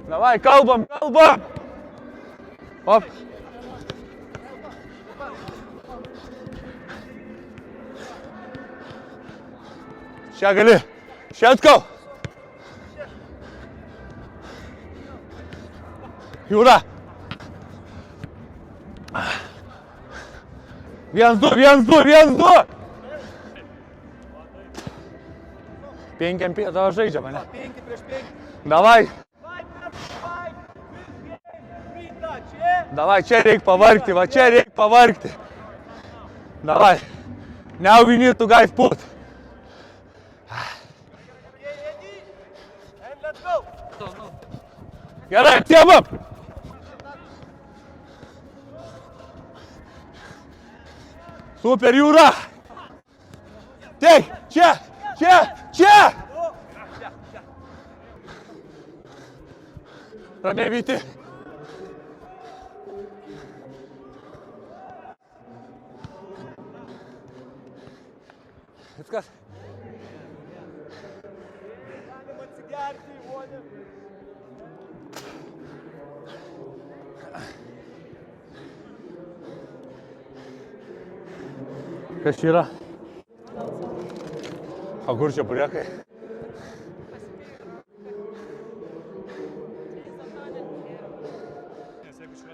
Davai, kalbam. Op. Šią gali. Šią atkau. Jūra. 1-2. 5 tavo žaidžia mane. 5 prieš 5. Davai. Davai, čia reikia pavargti, Davai. Now we need to guys put. Gerai, team up. Super, Jūra. Teik, čia. Ramiai Vyti. Viskas. Galim atsigerti į vodę. Kas čia yra? O kur čia burėkai?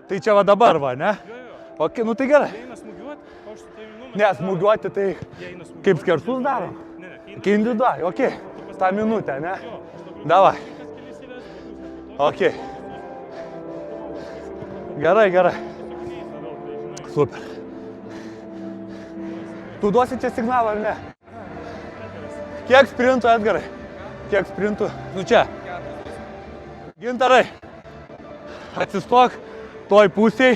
Tai čia va dabar, va, ne? Ok, nu tai gerai. Ne, smūgiuoti tai kaip skersus daro? Kai individualiai, ok. Ta minutė, ne? Davai. Ok. Gerai. Super. Tu duosi čia signalą, ar ne? Kiek sprintų, Edgarai? Kiek sprintų? Nu čia. Gintarai. Atsistok toj pusėj.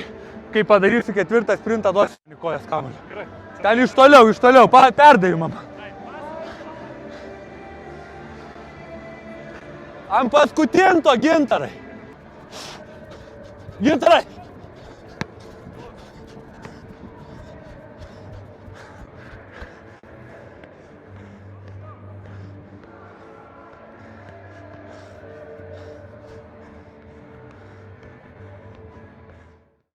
Kai padarysi 4 sprintą, duosi kojas kamuolį. Ten iš toliau, perdavimam. Ant paskutinto, Gintarai.